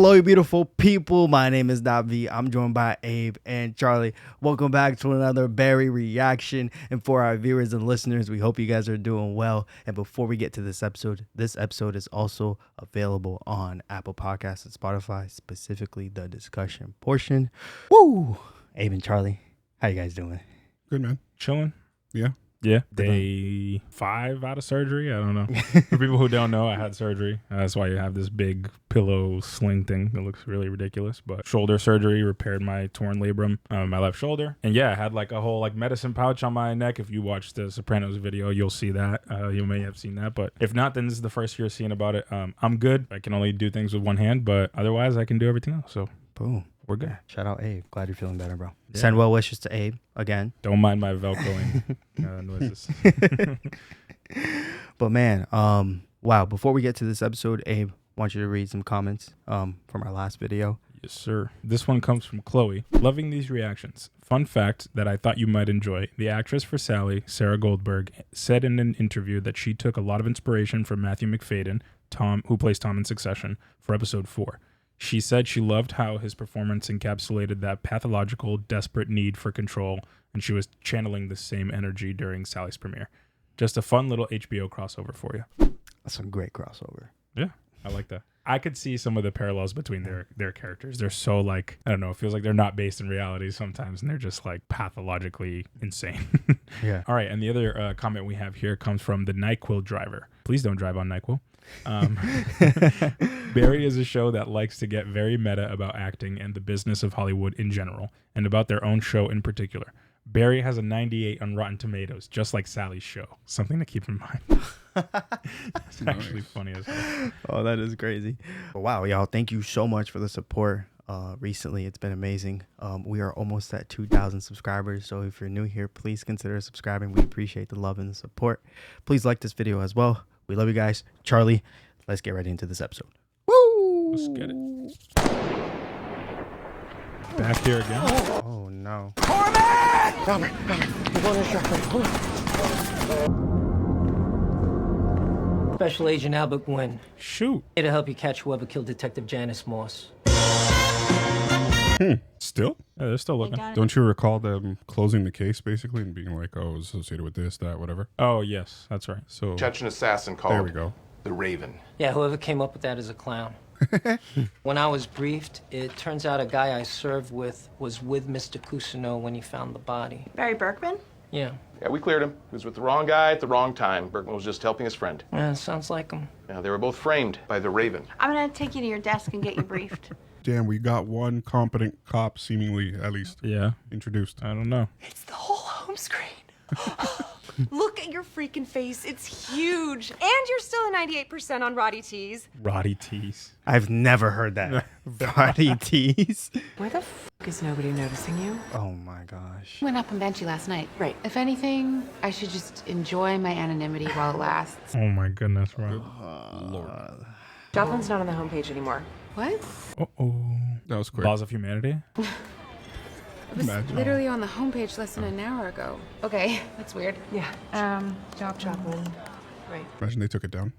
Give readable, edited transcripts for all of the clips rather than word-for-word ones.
Hello, you beautiful people. My name is Navi. I'm joined by Abe and Charlie. Welcome back to another Barry reaction. And for our viewers and listeners, we hope you guys are doing well. And before we get to this episode is also available on Apple Podcasts and Spotify, specifically the discussion portion. Woo! Abe and Charlie, how you guys doing? Good, man. Chilling. Yeah. Yeah. Day 5 out of surgery. I don't know. For people who don't know, I had surgery. That's why you have this big pillow sling thing that looks really ridiculous. But shoulder surgery repaired my torn labrum, my left shoulder. And yeah, I had like a whole like medicine pouch on my neck. If you watch the Sopranos video, you'll see that. You may have seen that. But if not, then this is the first you're seeing about it. I'm good. I can only do things with one hand, but otherwise I can do everything else. So Boom. we're good. Shout out Abe. Glad you're feeling better, bro. Yeah. Send well wishes to Abe again. Don't mind my Velcroing noises. But man, wow. Before we get to this episode, Abe, I want you to read some comments from our last video. Yes, sir. This one comes from Chloe. Loving these reactions. Fun fact that I thought you might enjoy. The actress for Sally, Sarah Goldberg, said in an interview that she took a lot of inspiration from Matthew McFadden, Tom, who plays Tom in Succession, for episode 4. She said she loved how his performance encapsulated that pathological, desperate need for control, and she was channeling the same energy during Sally's premiere. Just a fun little HBO crossover for you. That's a great crossover. Yeah, I like that. I could see some of the parallels between their characters. They're so like, I don't know, it feels like they're not based in reality sometimes, and they're just like pathologically insane. Yeah. All right, and the other comment we have here comes from the NyQuil driver. Please don't drive on NyQuil. Barry is a show that likes to get very meta about acting and the business of Hollywood in general, and about their own show in particular. Barry has a 98 on Rotten Tomatoes, just like Sally's show. Something to keep in mind. It's actually funny as hell. Oh, that is crazy. But wow, y'all, thank you so much for the support. Recently, it's been amazing. We are almost at 2,000 subscribers. So if you're new here, please consider subscribing. We appreciate the love and the support. Please like this video as well. We love you guys. Charlie, let's get right into this episode. Woo! Let's get it. Back here again. Oh, no. Special Agent Albert Gwynn, Shoot. here to help you catch whoever killed Detective Janice Moss. Still? Yeah, they're still looking. Don't you recall them closing the case basically and being like, oh, it was associated with this, that, whatever? Oh, yes, that's right. So Chechen assassin called there we go. the Raven. Yeah, whoever came up with that is a clown. When I was briefed, it turns out a guy I served with was with Mr. Cousineau when he found the body. Barry Berkman? Yeah. Yeah, we cleared him. He was with the wrong guy at the wrong time. Bergman was just helping his friend. Yeah, sounds like him. Yeah, they were both framed by the Raven. I'm gonna take you to your desk and get you briefed. Damn, we got one competent cop seemingly at least Yeah, introduced. I don't know. It's the whole home screen. Look at your freaking face. It's huge. And you're still at 98% on Roddy T's. Roddy Tees. I've never heard that. Roddy Tees. Why the is nobody noticing you? Oh, my gosh. Went up on Benchy last night. Right. If anything, I should just enjoy my anonymity while it lasts. Oh my goodness, right. Joplin's not on the homepage anymore. What? Uh-oh. That was quick. Laws of Humanity? It was Imagine. literally on the homepage less than an hour ago. Okay, that's weird. Yeah. Joplin. Right. Imagine they took it down.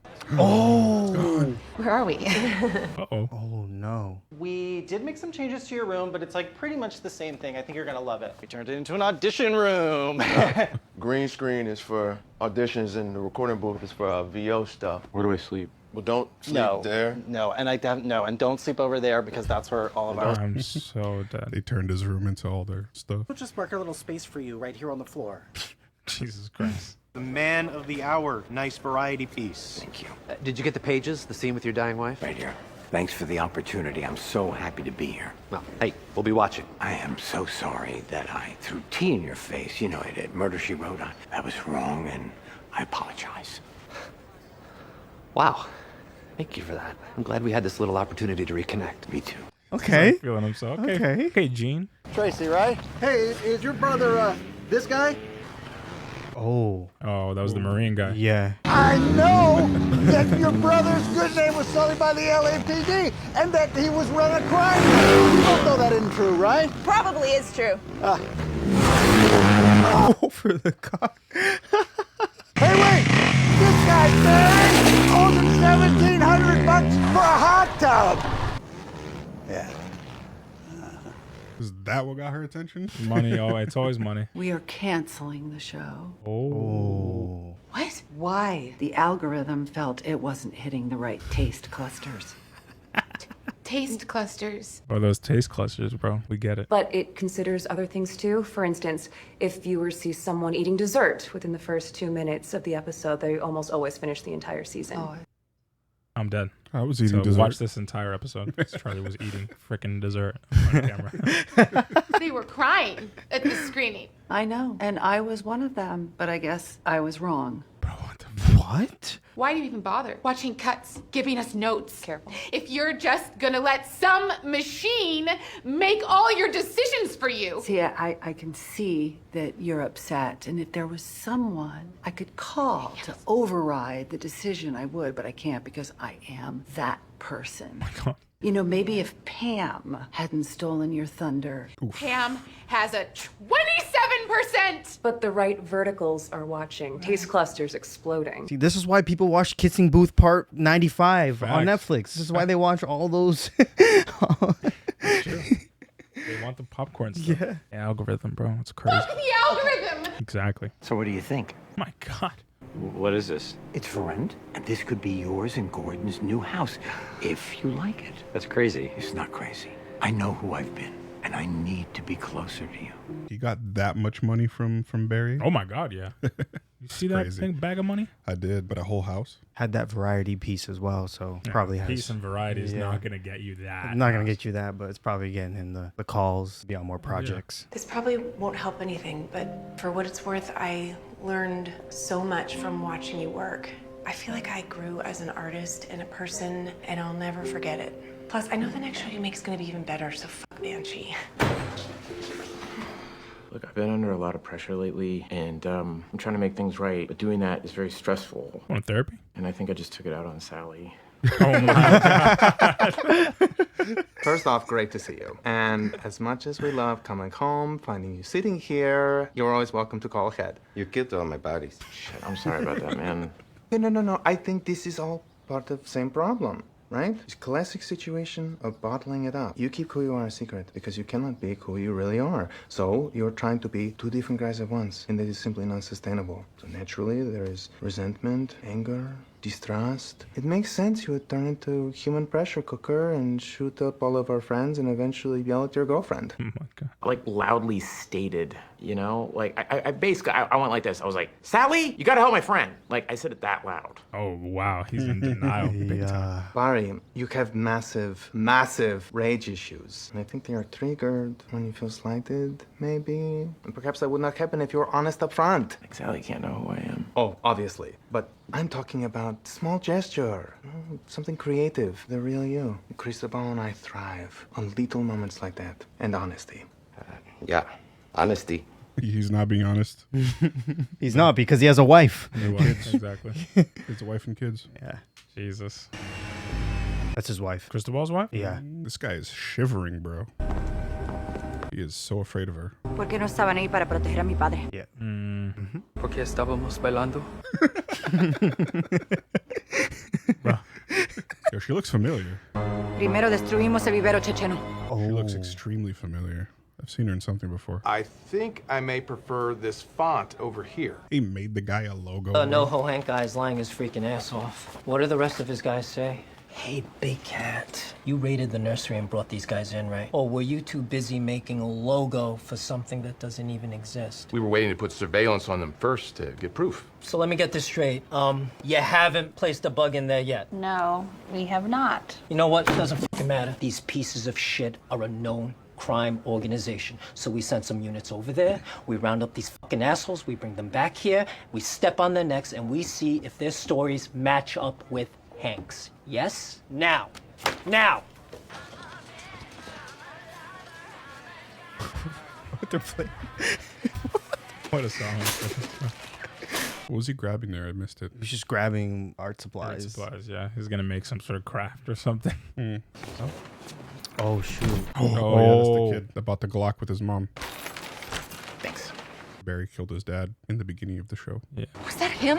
Where are we? Uh-oh. Oh, no. We did make some changes to your room, but it's like pretty much the same thing. I think you're gonna love it. We turned it into an audition room. Green screen is for auditions and the recording booth is for VO stuff. Where do I sleep? Well, don't sleep No, there. no, and and don't sleep over there because that's where all of our. I'm so They dead. turned his room into all their stuff. We'll just mark a little space for you right here on the floor. Jesus Christ. The man of the hour. Nice variety piece. Thank you. Did you get the pages, the scene with your dying wife? Right here. Thanks for the opportunity. I'm so happy to be here. Well, hey, we'll be watching. I am so sorry that I threw tea in your face. You know, at Murder, She Wrote. That was wrong, and I apologize. Wow. Thank you for that. I'm glad we had this little opportunity to reconnect. Me too. Okay. Feeling himself. Okay. Okay. Okay, Gene. Tracy, right? Hey, is your brother this guy? Oh, Oh, that was the Marine guy. yeah. I know that your brother's good name was sullied by the LAPD and that he was running a crime. You don't know that isn't true, right? Probably is true. Over the car. Hey, wait! This guy's married, owes him $1,700 for a hot tub. Is that what got her attention? Money. Oh, it's always money. We are canceling the show. Oh. What? Why? The algorithm felt it wasn't hitting the right taste clusters. Taste clusters. Or those taste clusters, bro. We get it. But it considers other things too. For instance, if viewers see someone eating dessert within the first 2 minutes of the episode, they almost always finish the entire season. I'm dead. I was eating So dessert. watch this entire episode. 'Cause Charlie was eating freaking dessert on camera. They were crying at the screening. I know. And I was one of them, but I guess I was wrong. What? Why do you even bother watching cuts, giving us notes? Careful. If you're just gonna let some machine make all your decisions for you. See, I can see that you're upset. And if there was someone I could call to override the decision, I would, but I can't because I am that person. God. You know, maybe if Pam hadn't stolen your thunder. Pam has a 27%. But the right verticals are watching. Taste clusters exploding. See, this is why people watch Kissing Booth Part 95 on Facts. Netflix. This is why they watch all those. They want the popcorn stuff. Yeah. The algorithm, bro. It's crazy. The algorithm. Exactly. So what do you think? Oh my God. What is this? It's for rent, and this could be yours and Gordon's new house, if you like it. That's crazy. It's not crazy. I know who I've been, and I need to be closer to you. You got that much money from Barry? Oh my God, yeah. You see that Crazy. thing, bag of money? I did, but a whole house? Had that variety piece as well, so probably has. Peace and variety is not going to get you that. Not going to get you that, but it's probably getting in the calls, be on more projects. This probably won't help anything, but for what it's worth, I learned so much from watching you work. I feel like I grew as an artist and a person, and I'll never forget it. Plus, I know the next show you make is going to be even better, so fuck Banshee. Look, I've been under a lot of pressure lately, and I'm trying to make things right, but doing that is very stressful. Want therapy? And I think I just took it out on Sally. Oh my God. First off, great to see you. And as much as we love coming home, finding you sitting here, you're always welcome to call ahead. You killed all my bodies. Shit, I'm sorry about that, man. No. I think this is all part of the same problem, right? It's a classic situation of bottling it up. You keep who you are a secret because you cannot be who you really are. So you're trying to be two different guys at once, and that is simply not sustainable. So naturally, there is resentment, anger, distrust. It makes sense you would turn into a human pressure cooker and shoot up all of our friends and eventually yell at your girlfriend. Oh my God. Like, loudly stated, you know? Like, I basically, I went like this. I was like, Sally, you gotta help my friend. Like, I said it that loud. Oh, wow. He's in denial. Big time. Barry, you have massive, massive rage issues. And I think they are triggered when you feel slighted, maybe. And perhaps that would not happen if you were honest up front. Like, Sally can't know who I am. Oh, obviously. But I'm talking about small gesture, something creative, the real you. Cristobal and I thrive on little moments like that. And honesty. Yeah, honesty. He's not being honest. He's not because he has a wife. Exactly. His wife and kids. Yeah. Jesus. That's his wife. Cristobal's wife? Yeah. This guy is shivering, bro. He is so afraid of her. ¿Por qué no estaban ahí para proteger a mi padre? Yeah. Porque estábamos bailando. Yo, she looks familiar. Primero destruimos el vivero checheno. She looks extremely familiar. I've seen her in something before. I think I may prefer this font over here. He made the guy a logo. No Hank guy's lying his freaking ass off. What do the rest of his guys say? Hey, Big Cat, you raided the nursery and brought these guys in, right? Or were you too busy making a logo for something that doesn't even exist? We were waiting to put surveillance on them first to get proof. So let me get this straight. You haven't placed a bug in there yet? No, we have not. You know what? It doesn't fucking matter. These pieces of shit are a known crime organization. So we send some units over there, we round up these fucking assholes, we bring them back here, we step on their necks, and we see if their stories match up with Hank's. Yes? Now. Now! What they're playing. What a song. What was he grabbing there? I missed it. He's just grabbing art supplies. Art supplies, yeah. He's going to make some sort of craft or something. Oh, shoot. Oh, yeah, that's the kid about the Glock with his mom. Thanks. Barry killed his dad in the beginning of the show. Yeah. Was that him?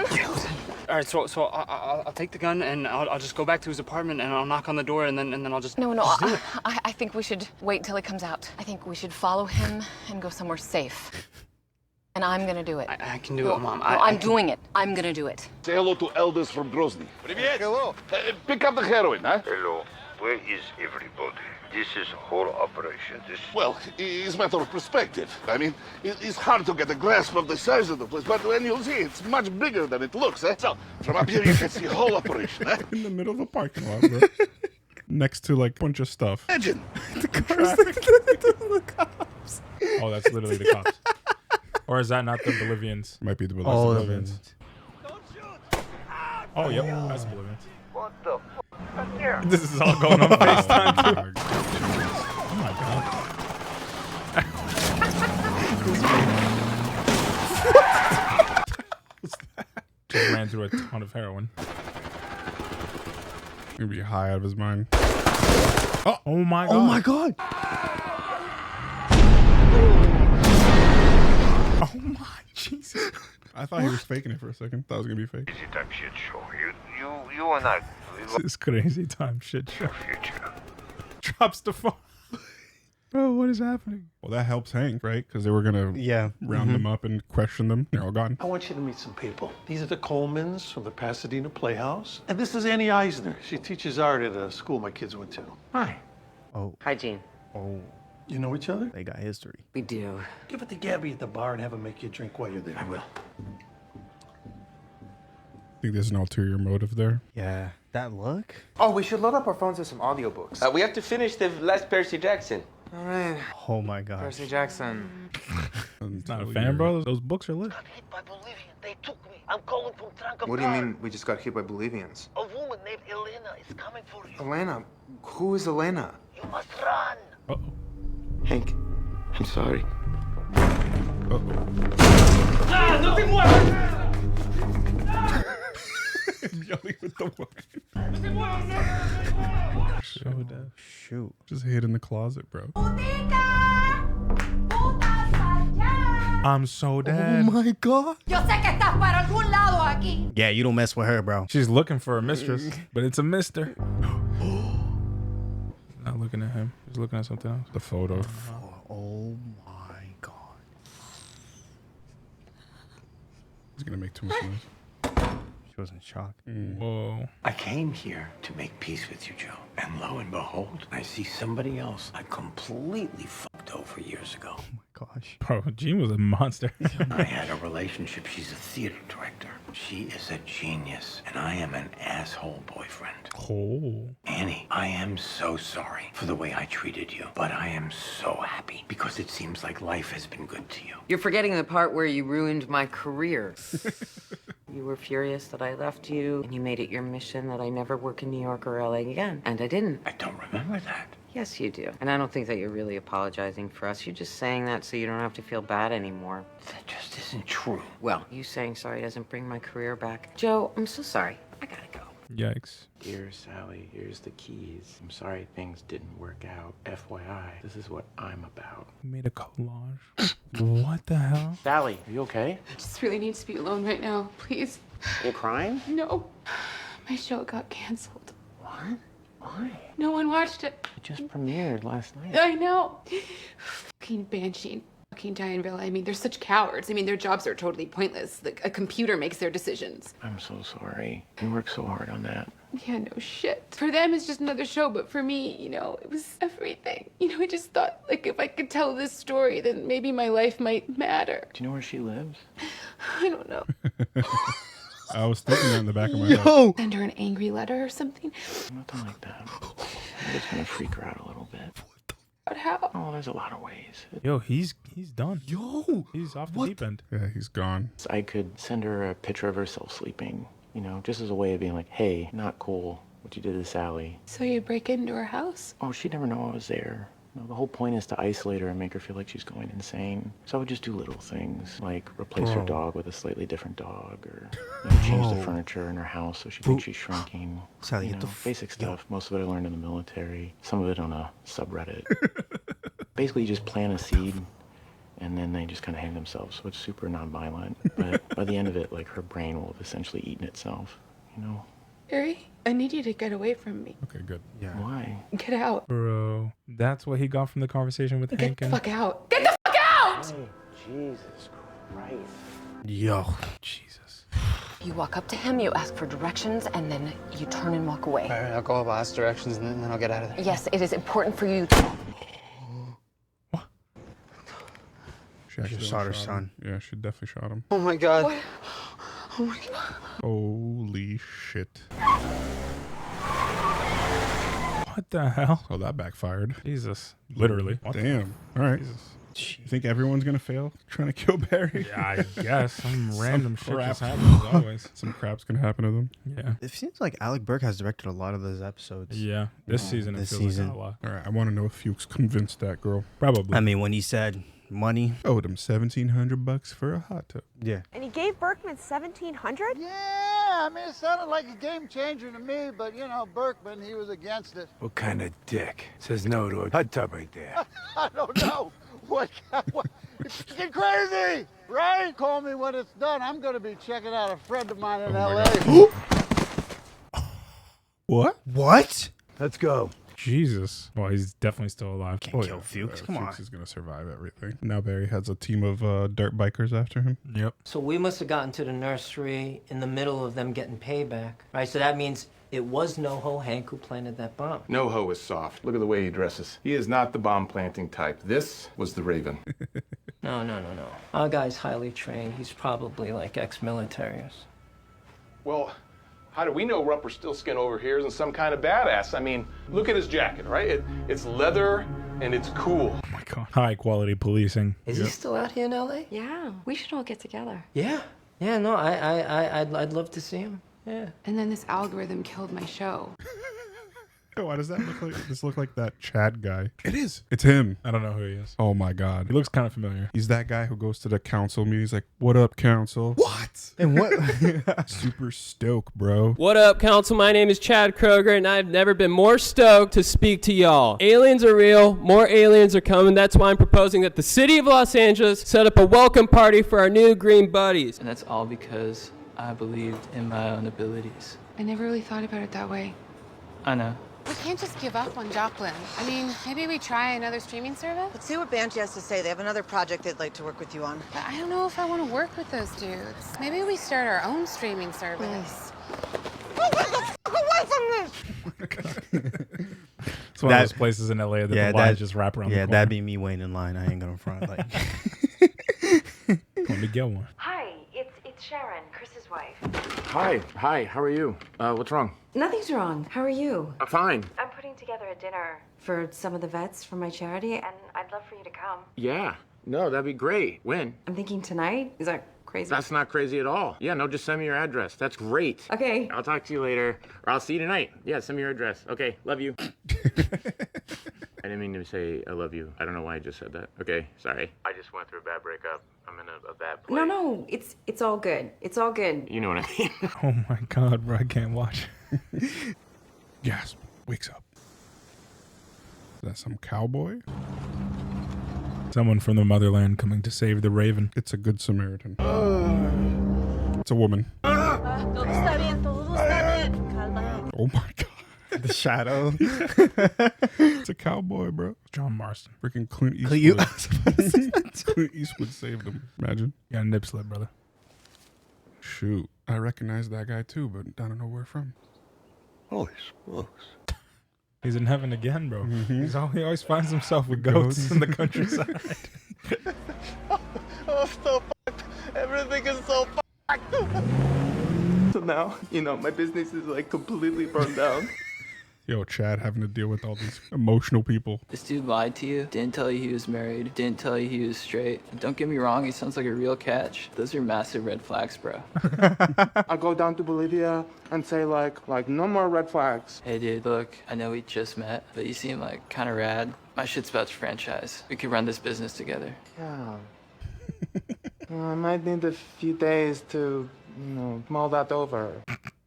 All right, so I'll take the gun and I'll just go back to his apartment and I'll knock on the door and then I'll just No, just do it. I think we should wait till he comes out. I think we should follow him and go somewhere safe. And I'm gonna do it. I can do it, Mom. No, I'm doing it. I'm gonna do it. Say hello to elders from Grozny. Hello. Pick up the heroin, huh? Hello. Where is everybody? This is whole operation. Well, it's a matter of perspective. I mean, it's hard to get a grasp of the size of the place, but when you see, it's much bigger than it looks, eh? So, from up here, you can see the whole operation, eh? In the middle of a parking lot, bro. Next to like a bunch of stuff. Imagine. The cops. Oh, that's literally the cops. Or is that not the Bolivians? Might be the Oh, Bolivians. Oh, yep, that's the Bolivians. What the fuck? This is all going on FaceTime too. Oh my god. Just ran through a ton of heroin. He'd be high out of his mind. Oh my god. Oh my god. Oh my Jesus. I thought he was faking it for a second. Thought it was gonna be fake. Crazy time shit show. You are not. This is crazy time shit show. Future. Drops the phone. Bro, what is happening? Well, that helps Hank, right? Because they were gonna round them up and question them. They're all gone. I want you to meet some people. These are the Colemans from the Pasadena Playhouse. And this is Annie Eisner. She teaches art at a school my kids went to. Hi. Oh. Hi, Gene. Oh. You know each other? They got history. We do. Give it to Gabby at the bar and have her make you a drink while you're there. I will. I think there's an ulterior motive there. Yeah. That look? Oh, we should load up our phones with some audiobooks. We have to finish the last Percy Jackson. All right. Oh my gosh. Percy Jackson. It's not a fan, bro. Those books are lit. They took me. I'm calling from Tranca. What do you mean we just got hit by Bolivians? A woman named Elena is coming for you. Elena? Who is Elena? You must run. Uh-oh. Hank, I'm sorry. ¡No te Yelling with the Shoot. Shoot. Just hid in the closet, bro. I'm so dead. Oh my god. Yo sé que estás para algún lado aquí. Yeah, you don't mess with her, bro. She's looking for a mistress, but it's a mister. Not looking at him. He's looking at something else. The photo. Oh my god. He's gonna make too much noise. She was in shock. Whoa. I came here to make peace with you, Joe. And lo and behold, I see somebody else I completely fucked over years ago. Oh my gosh. Bro, Gene was a monster. I had a relationship. She's a theater director. She is a genius, and I am an asshole boyfriend. Oh. Annie, I am so sorry for the way I treated you, but I am so happy because it seems like life has been good to you. You're forgetting the part where you ruined my career. You were furious that I left you, and you made it your mission that I never work in New York or LA again. And I didn't. I don't remember that. Yes, you do. And I don't think that you're really apologizing for us. You're just saying that so you don't have to feel bad anymore. That just isn't true. Well, you saying sorry doesn't bring my career back. Joe, I'm so sorry. I gotta go. Yikes. Dear Sally, here's the keys. I'm sorry things didn't work out. FYI, this is what I'm about. He made a collage. What the hell? Sally, are you okay? I just really need to be alone right now, please. You crying? No. My show got canceled. What? Why? No one watched it. It just premiered last night. I know. Fucking Banshee and fucking Dianeville. I mean, they're such cowards. I mean, their jobs are totally pointless. Like, a computer makes their decisions. I'm so sorry. You worked so hard on that. Yeah, no shit. For them, it's just another show, but for me, you know, it was everything. You know, I just thought, like, if I could tell this story, then maybe my life might matter. Do you know where she lives? I don't know. I was thinking that in the back of my head. Send her an angry letter or something. Nothing like that. I'm just gonna freak her out a little bit. But how? Oh, there's a lot of ways. Yo, he's done. Yo, he's off the deep end. Yeah, he's gone. I could send her a picture of herself sleeping, you know, just as a way of being like, hey, not cool what you did to Sally. So you break into her house? Oh, she'd never know I was there. You know, the whole point is to isolate her and make her feel like she's going insane. So I would just do little things, like replace her dog with a slightly different dog, or you know, change the furniture in her house so she thinks she's shrinking. Sally, you get know, the basic stuff. Most of it I learned in the military. Some of it on a subreddit. Basically, you just plant a seed, and then they just kind of hang themselves. So it's super nonviolent. But by the end of it, like her brain will have essentially eaten itself, you know? Harry, I need you to get away from me. Okay, good. Yeah. Why? Get out. Bro, that's what he got from the conversation with Hank. Get the fuck out. Get the fuck out! Hey, Jesus Christ. Yo. Jesus. You walk up to him, you ask for directions, and then you turn and walk away. All right, I'll go up, ask directions, and then I'll get out of there. Yes, it is important for you to... She actually shot her him. son. Yeah, she definitely shot him. Oh my God. What? Oh my God. Holy shit. What the hell? Oh, that backfired. Jesus. Literally. What the- Damn. All right. You think everyone's gonna fail trying to kill Barry? Yeah, I guess. Some random shit crap. just happens always. Some crap's gonna happen to them. Yeah. It seems like Alec Burke has directed a lot of those episodes. Yeah. This season, it This feels season. like a lot. All right. I want to know if Fuchs convinced that girl. Probably. I mean, when he said money. Owed him $1,700 for a hot tub. Yeah. And he gave Berkman $1,700? Yeah, I mean, it sounded like a game changer to me, but you know, Berkman, he was against it. What kind of dick says no to a hot tub right there? I don't know. What? It's fucking crazy, right? Call me when it's done. I'm going to be checking out a friend of mine in L.A. What? What? Let's go. Jesus. Well, he's definitely still alive. Can't kill Fuchs. Come Fuchs on. is gonna survive everything. Now Barry has a team of dirt bikers after him. Yep. So we must have gotten to the nursery in the middle of them getting payback, right? So that means it was NoHo Hank who planted that bomb. NoHo is soft. Look at the way he dresses. He is not the bomb planting type. This was the Raven. No. Our guy's highly trained. He's probably like ex-military. Well, how do we know Rumpelstiltskin over here isn't some kind of badass? I mean, look at his jacket, right? It's leather and it's cool. Oh my God. High quality policing. Is he still out here in L.A.? Yeah, we should all get together. Yeah. Yeah, no, I'd love to see him. Yeah. And then this algorithm killed my show. Why does that look like? This look like that Chad guy? It is. It's him. I don't know who he is. Oh my God. He looks kind of familiar. He's that guy who goes to the council meeting. He's like, "What up, council?" What? And what? Super stoked, bro. What up, council? My name is Chad Kroger, and I've never been more stoked to speak to y'all. Aliens are real. More aliens are coming. That's why I'm proposing that the city of Los Angeles set up a welcome party for our new green buddies. And that's all because I believed in my own abilities. I never really thought about it that way. I know. We can't just give up on Joplin. I mean, maybe we try another streaming service? Let's see what Banshee has to say. They have another project they'd like to work with you on. But I don't know if I want to work with those dudes. Maybe we start our own streaming service. Away from this! It's one of those places in LA that the lines just wrap around the corner. Yeah, that'd be me waiting in line. I ain't gonna front. Like, let me get one. Hi, it's Sharon, Chris's wife. Hi, how are you? What's wrong? Nothing's wrong. How are you? I'm fine. I'm putting together a dinner. For some of the vets from my charity? And I'd love for you to come. Yeah. No, that'd be great. When? I'm thinking tonight. Is that crazy? That's not crazy at all. Yeah, no, just send me your address. That's great. Okay. I'll talk to you later. Or I'll see you tonight. Yeah, send me your address. Okay, love you. I didn't mean to say I love you. I don't know why I just said that. Okay, sorry. I just went through a bad breakup. I'm in a bad place. No, it's all good. It's all good. You know what I mean. Oh my God, bro, I can't watch. Gasp. Wakes up. Is that some cowboy? Someone from the motherland coming to save the Raven. It's a good Samaritan. It's a woman. Todo está bien, todo está bien. Calma. Oh my God. the shadow. It's a cowboy, bro. John Marston. Freaking Clint Eastwood. Clint Clint Eastwood saved him. Imagine. You got a nip slip, brother. Shoot. I recognize that guy too, but I don't know where from. Holy smokes. He's in heaven again, bro. Mm-hmm. He always finds himself with goats in the countryside. Oh, so fucked. Everything is so fucked. So now, my business is like completely burned down. Yo, Chad having to deal with all these emotional people. This dude lied to you, didn't tell you he was married, didn't tell you he was straight. And don't get me wrong, he sounds like a real catch. Those are massive red flags, bro. I go down to Bolivia and say like no more red flags. Hey dude, look, I know we just met, but you seem like kind of rad. My shit's about to franchise. We could run this business together. Yeah. I might need a few days to, mull that over.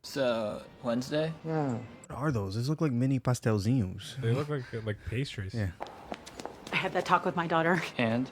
So, Wednesday? Yeah. What are those? These look like mini pastelzinhos. They look like pastries. Yeah. I had that talk with my daughter. And?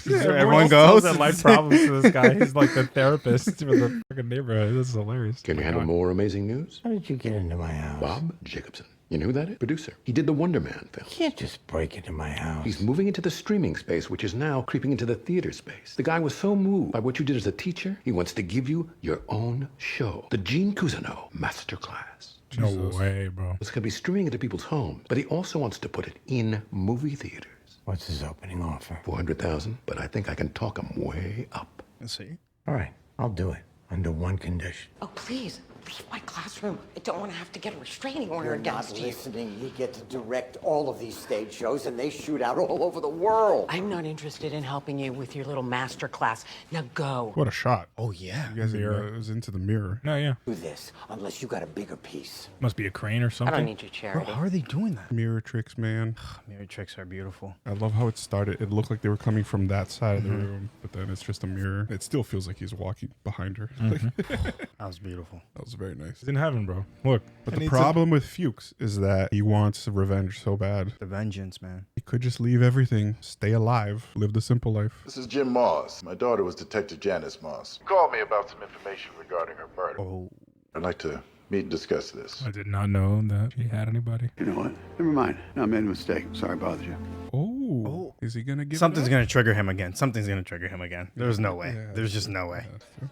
Everyone goes. That life problems to this guy. He's like the therapist for the fucking neighborhood. This is hilarious. Can you handle more amazing news? How did you get into my house? Bob Jacobson. You know who that is? Producer. He did the Wonder Man film. You can't just break into my house. He's moving into the streaming space, which is now creeping into the theater space. The guy was so moved by what you did as a teacher, he wants to give you your own show. The Gene Cousineau Masterclass. No way, bro. It's going to be streaming into people's homes, but he also wants to put it in movie theaters. What's his opening offer? $400,000, but I think I can talk him way up. Let's see. All right, I'll do it under one condition. Oh, please. Leave my classroom. I don't want to have to get a restraining order You're against not you. listening. You get to direct all of these stage shows, and they shoot out all over the world. I'm not interested in helping you with your little master class. Now go. What a shot. Oh, yeah. You guys was into the mirror. No, yeah. Do this, unless you got a bigger piece. Must be a crane or something. I don't need your Bro, charity. how are they doing that? Mirror tricks, man. Mirror tricks are beautiful. I love how it started. It looked like they were coming from that side of the room, but then it's just a mirror. It still feels like he's walking behind her. That was beautiful. That was very nice. He's in heaven, bro. Look. But the problem with Fuchs is that he wants revenge so bad. The vengeance, man. He could just leave everything, stay alive, live the simple life. This is Jim Moss. My daughter was Detective Janice Moss. Called me about some information regarding her murder. Oh. I'd like to meet and discuss this. I did not know that he had anybody. You know what? Never mind. No, I made a mistake. Sorry I bothered you. Oh. Is he going to give Something's going to trigger him again. Something's going to trigger him again. There's no way. Yeah, There's just no way.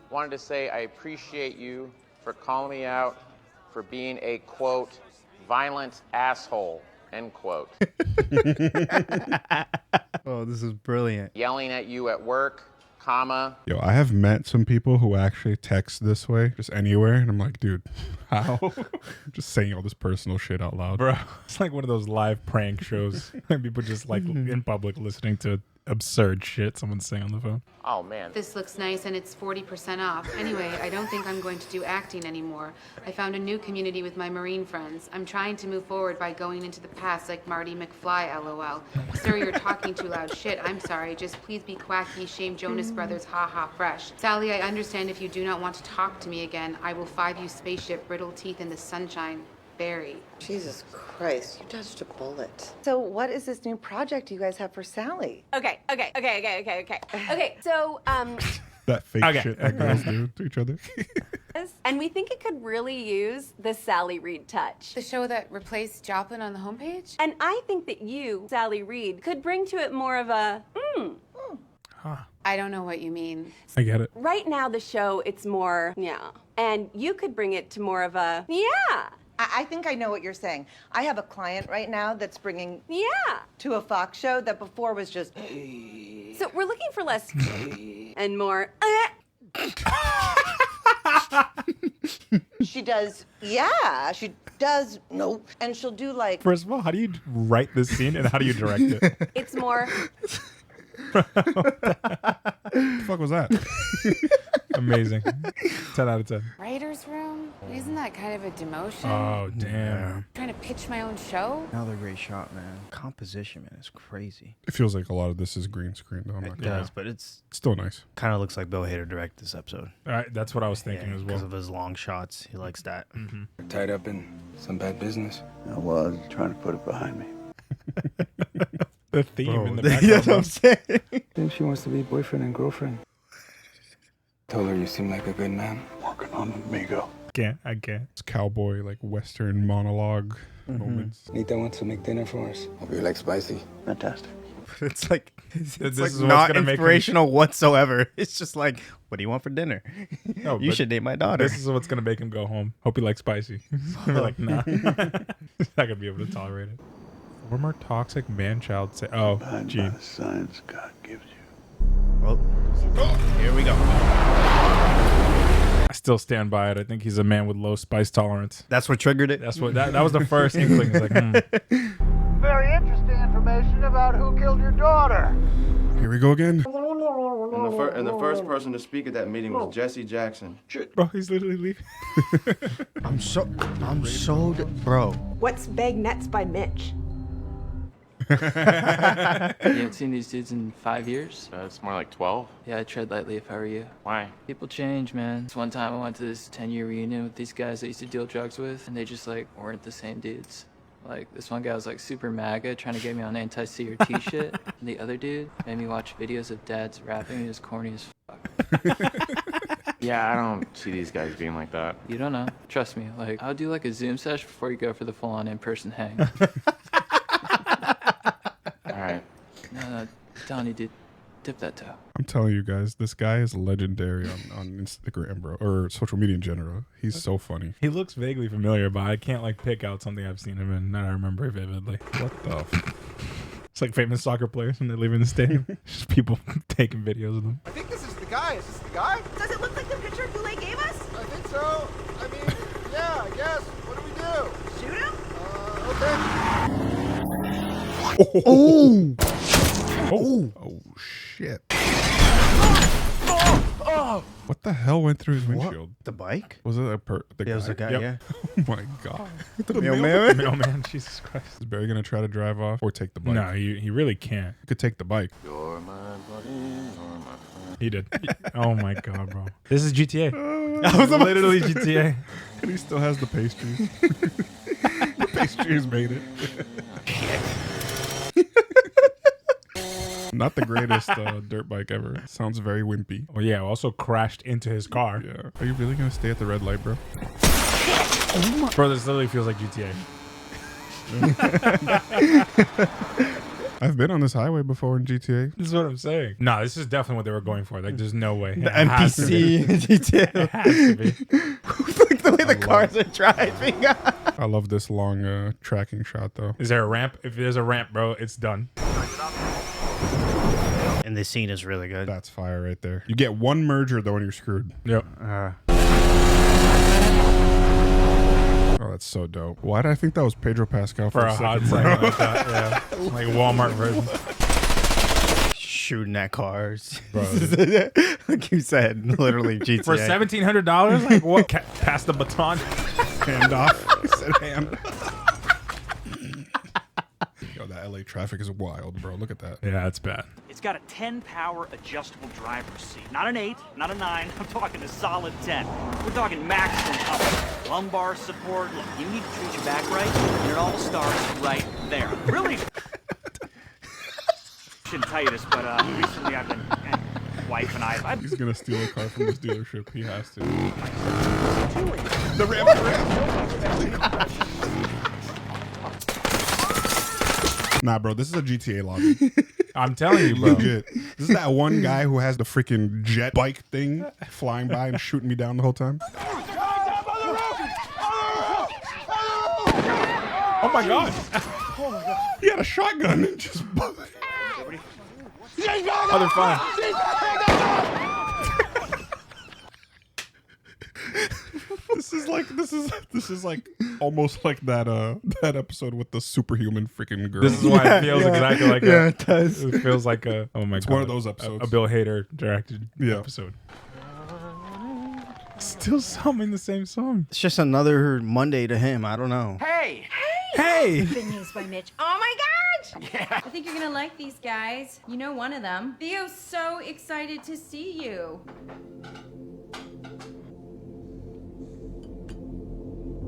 Wanted to say I appreciate you for calling me out for being a, quote, violent asshole, end quote. Oh, this is brilliant. Yelling at you at work, comma. Yo, I have met some people who actually text this way, just anywhere, and I'm like, dude, how? Just saying all this personal shit out loud. Bro, it's like one of those live prank shows. People just like in public listening to absurd shit someone's saying on the phone. Oh, man. This looks nice and it's 40% off. Anyway, I don't think I'm going to do acting anymore. I found a new community with my Marine friends. I'm trying to move forward by going into the past like Marty McFly, LOL. Sir, you're talking too loud. Shit, I'm sorry. Just please be quacky. Shame Jonas Brothers. Ha ha fresh. Sally, I understand if you do not want to talk to me again. I will 5 you spaceship, brittle teeth in the sunshine. Barry. Jesus Christ, you dodged a bullet. So what is this new project you guys have for Sally? Okay. So, That fake Okay. shit that girls do to each other. and we think it could really use the Sally Reed touch. The show that replaced Joplin on the homepage? And I think that you, Sally Reed, could bring to it more of a, I don't know what you mean. I get it. Right now the show, it's more, yeah. And you could bring it to more of a, yeah. I think I know what you're saying. I have a client right now that's bringing Yeah. to a Fox show that before was just. So we're looking for less and more. She does, yeah. She does, no. And she'll do like. First of all, how do you write this scene and how do you direct it? It's more. What the fuck was that? Amazing. 10 out of 10. Writer's room? Isn't that kind of a demotion? Oh, damn. Trying to pitch my own show? Another great shot, man. Composition, man, is crazy. It feels like a lot of this is green screen, though. I'm not It gonna does, lie. but it's still nice. kind of looks like Bill Hader directed this episode. All right, that's what I was thinking as well. Because of his long shots. He likes that. Tied up in some bad business. I was trying to put it behind me. The theme in the That's background. what I'm saying. Think she wants to be boyfriend and girlfriend. Told her you seem like a good man. Working on Migo. I can't. It's cowboy, like Western monologue moments. Nita wants to make dinner for us. Hope you like spicy. Fantastic. It's like it's This like is what's not gonna make me- inspirational whatsoever. It's just like, what do you want for dinner? No, You but should date my daughter. This is what's going to make him go home. Hope you like spicy. We're like, nah. Not going to be able to tolerate it. Former toxic man-child say, oh, gee. The signs God gives you. Well, here we go. I still stand by it. I think he's a man with low spice tolerance. That's what triggered it? That's what, that was the first inkling. It's like, Very interesting information about who killed your daughter. Here we go again. And the first person to speak at that meeting was Jesse Jackson. Bro, he's literally leaving. I'm so bro. What's Bag Nets by Mitch? You haven't seen these dudes in 5 years? It's more like 12. Yeah, I'd tread lightly if I were you. Why? People change, man. This one time I went to this 10-year reunion with these guys I used to deal drugs with, and they just, like, weren't the same dudes. Like, this one guy was like super MAGA, trying to get me on anti-CRT shit. And the other dude made me watch videos of dads rapping. He was corny as fuck. Yeah, I don't see these guys being like that. You don't know. Trust me. Like, I'll do like a Zoom session before you go for the full-on in-person hang. All right. No, Donnie, dude, dip that toe. I'm telling you guys, this guy is legendary on Instagram, bro, or social media in general. He's so funny. He looks vaguely familiar, but I can't like pick out something I've seen him in that I remember vividly. What the? It's like famous soccer players when they leave in the stadium. Just people taking videos of them. I think this is the guy. Is this the guy? Does it look like the picture Boulay gave us? I think so. I mean, yeah, I guess. What do we do? Shoot him? Okay. Oh! Oh, shit. What the hell went through his windshield? The bike? Was it the Yeah, it was the guy, yeah. Oh my god. The mailman? Mailman, Jesus Christ. Is Barry gonna try to drive off or take the bike? No, he really can't. He could take the bike. You're my buddy, you're my friend. He did. Oh my god, bro. This is GTA. I was literally GTA. And he still has the pastries. The pastries made it. Not the greatest dirt bike ever. Sounds very wimpy. Well, yeah, also crashed into his car. Yeah. Are you really gonna stay at the red light, bro? Bro, this literally feels like GTA. I've been on this highway before in GTA. This is what I'm saying. No, this is definitely what they were going for. Like, there's no way. The NPC GTA. It has to be. Like the way the cars are driving. I love this long tracking shot, though. Is there a ramp? If there's a ramp, bro, it's done. And this scene is really good. That's fire right there. You get one merger, though, and you're screwed. Yep. Oh, that's so dope. Why did I think that was Pedro Pascal For a hot second like that, yeah. Like Walmart version. Shooting at cars. Bro. Like you said, literally GTA. For $1,700? Like what? Pass the baton. Hand off. He said hand. Yo, that LA traffic is wild, bro. Look at that. Yeah, it's bad. It's got a 10-power adjustable driver's seat. Not an 8, not a 9. I'm talking a solid 10. We're talking maximum comfort. Lumbar support. Look, you need to treat your back right, and it all starts right there. Really? Shouldn't tell you this, but recently I've been, wife and I. He's gonna steal a car from this dealership. He has to. The ramp. Nah, bro, this is a GTA lobby. I'm telling you, bro. Legit. This is that one guy who has the freaking jet bike thing flying by and shooting me down the whole time. Oh my god. Oh my god. He had a shotgun and just. Oh, they're fine. This is like almost like that episode with the superhuman freaking girl. This is why it feels exactly like yeah, it does. It feels like a It's one of those episodes. A Bill Hader directed episode. Still humming the same song. It's just another Monday to him. I don't know. Hey! Hey! Good news by Mitch. Oh my gosh! Yeah. I think you're gonna like these guys. You know one of them. Theo's so excited to see you.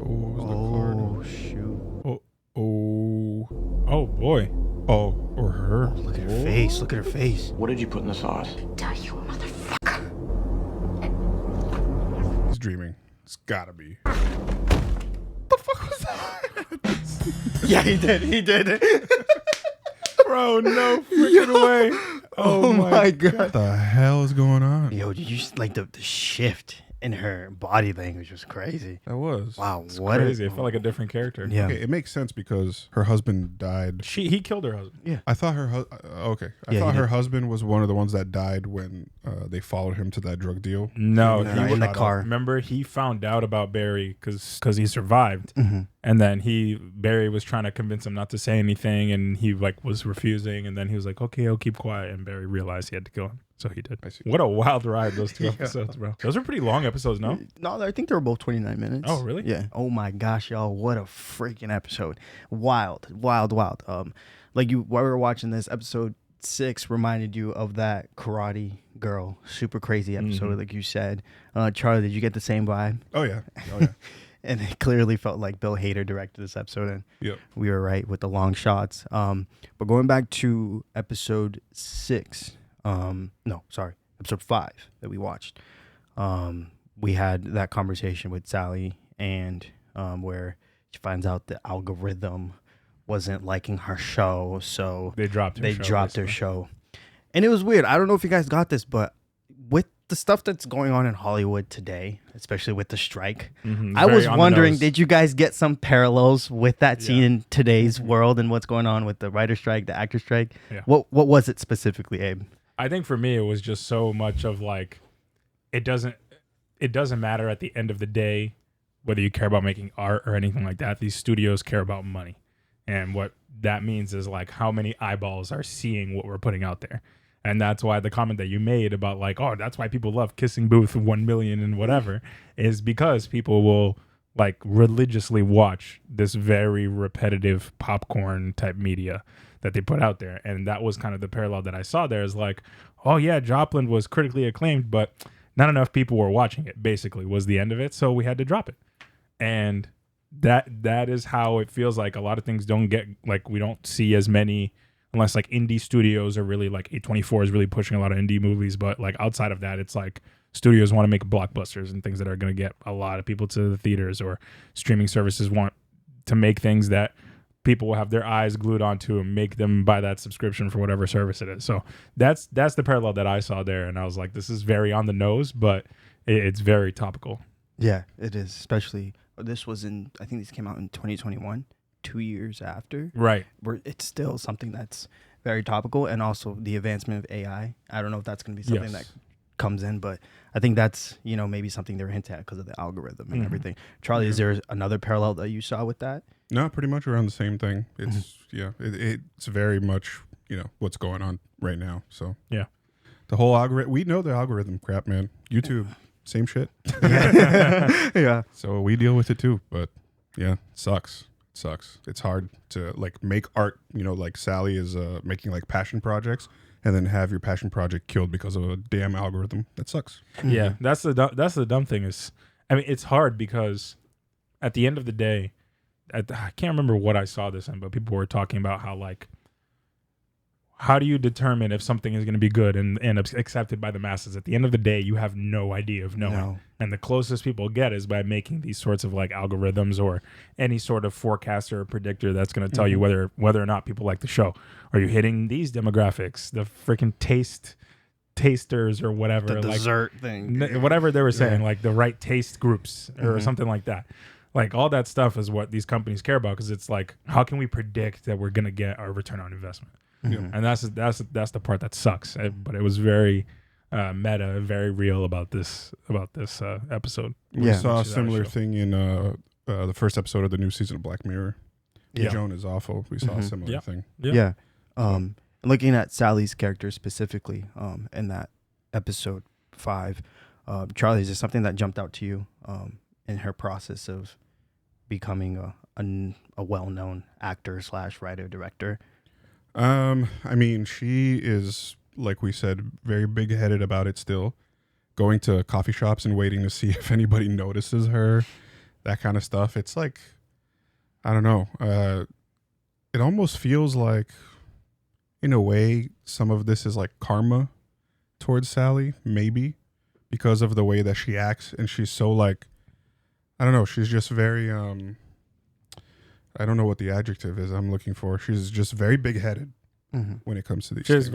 Oh, shoot. Oh boy. Oh, or her. Oh, look at her face. Look at her face. What did you put in the sauce? Tell you, motherfucker. He's dreaming. It's gotta be. Yeah, he did. He did. Bro, no freaking way. Oh my god. What the hell is going on? Yo, did you just like the shift in her body language was crazy. That was. Wow, It's what crazy. It felt like a different character. Yeah. Okay, it makes sense because her husband died. He killed her husband. Yeah. I thought her okay. I thought her husband was one of the ones that died when they followed him to that drug deal. No, Yeah, he in was the car. Remember, he found out about Barry because he survived, Mhm. and then Barry was trying to convince him not to say anything, and he like was refusing, and then he was like, "Okay, I'll keep quiet," and Barry realized he had to kill him, so he did. What a wild ride those two episodes, bro. Those are pretty long episodes, no? No, I think they were both 29 minutes. Oh, really? Yeah. Oh my gosh, y'all, what a freaking episode. Wild. Like while we were watching this, episode 6 reminded you of that Karate Girl super crazy episode, like you said. Charlie, did you get the same vibe? Oh yeah. Oh yeah. and it clearly felt like Bill Hader directed this episode, and Yep. we were right with the long shots. But going back to episode 6, episode 5 that we watched, we had that conversation with Sally, and where she finds out the algorithm wasn't liking her show, so They dropped her show, her show. And it was weird. I don't know if you guys got this, but with the stuff that's going on in Hollywood today, especially with the strike, I was wondering, did you guys get some parallels with that scene in today's world and what's going on with the writer strike, the actor strike? Yeah. What was it specifically, Abe? I think for me, it was just so much of like, it doesn't matter at the end of the day whether you care about making art or anything like that. These studios care about money. And what that means is like how many eyeballs are seeing what we're putting out there. And that's why the comment that you made about like, oh, that's why people love Kissing Booth 1 million and whatever, is because people will like religiously watch this very repetitive popcorn type media that they put out there. And that was kind of the parallel that I saw there, is like, oh yeah, Joplin was critically acclaimed, but not enough people were watching it, basically was the end of it. So we had to drop it. And that is how it feels like. A lot of things don't get, like, we don't see as many unless like indie studios are really, like A24 is really pushing a lot of indie movies, but like outside of that, it's like studios want to make blockbusters and things that are going to get a lot of people to the theaters, or streaming services want to make things that people will have their eyes glued onto and make them buy that subscription for whatever service it is. So that's the parallel that I saw there, and I was like, this is very on the nose, but it's very topical. Yeah, it is. Especially, this was I think these came out in 2021, 2 years after. Right. Where it's still something that's very topical, and also the advancement of AI. I don't know if that's going to be something that comes in, but I think that's, maybe something they're hinting at because of the algorithm and everything. Charlie, is there another parallel that you saw with that? No, pretty much around the same thing. It's it's very much, what's going on right now. So yeah, the whole algorithm, we know the algorithm crap, man. YouTube, same shit. Yeah. So we deal with it too, but yeah, it sucks. It's hard to like make art, like Sally is making like passion projects, and then have your passion project killed because of a damn algorithm. That sucks. Yeah, that's the dumb thing is, I mean, it's hard because at the end of the day, I can't remember what I saw this in, but people were talking about how, like, how do you determine if something is going to be good and accepted by the masses? At the end of the day, you have no idea of knowing. No. And the closest people get is by making these sorts of like algorithms or any sort of forecaster or predictor that's going to tell you whether or not people like the show. Are you hitting these demographics? The freaking tasters or whatever. The dessert thing. Whatever they were saying, like the right taste groups or something like that. Like all that stuff is what these companies care about, because it's like, how can we predict that we're going to get our return on investment? And that's the part that sucks. But it was very meta, very real about this episode. We saw a similar thing in the first episode of the new season of Black Mirror. Yeah. Joan is awful. We saw a similar thing. Yeah. Looking at Sally's character specifically, in that episode 5, Charlie, is there something that jumped out to you in her process of becoming a well-known actor / writer director? I mean, she is, like we said, very big-headed about it still. Going to coffee shops and waiting to see if anybody notices her, that kind of stuff. It's like, I don't know. It almost feels like, in a way, some of this is like karma towards Sally, maybe, because of the way that she acts. And she's so like, I don't know, she's just very, I don't know what the adjective is I'm looking for. She's just very big-headed when it comes to these things.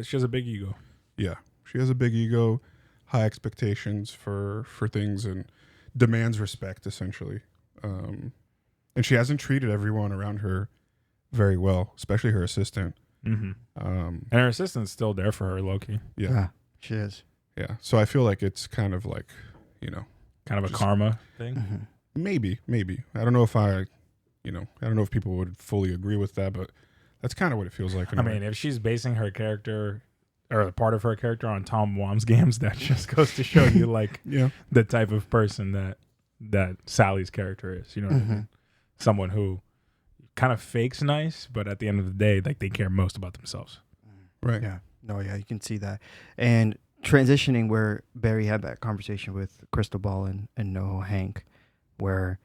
She has a big ego. Yeah. She has a big ego, high expectations for things, and demands respect, essentially. And she hasn't treated everyone around her very well, especially her assistant. And her assistant's still there for her, low-key. Yeah. She is. Yeah. So I feel like it's kind of like, kind of a karma thing. Maybe. I don't know if I don't know if people would fully agree with that, but that's kind of what it feels like. I mean, if she's basing her character or part of her character on Tom Wamsgams, that just goes to show you, like, the type of person that Sally's character is. You know what I mean? Someone who kind of fakes nice, but at the end of the day, like, they care most about themselves. Right. Yeah. No, yeah, you can see that. And transitioning where Barry had that conversation with Crystal Ball and Noho Hank, where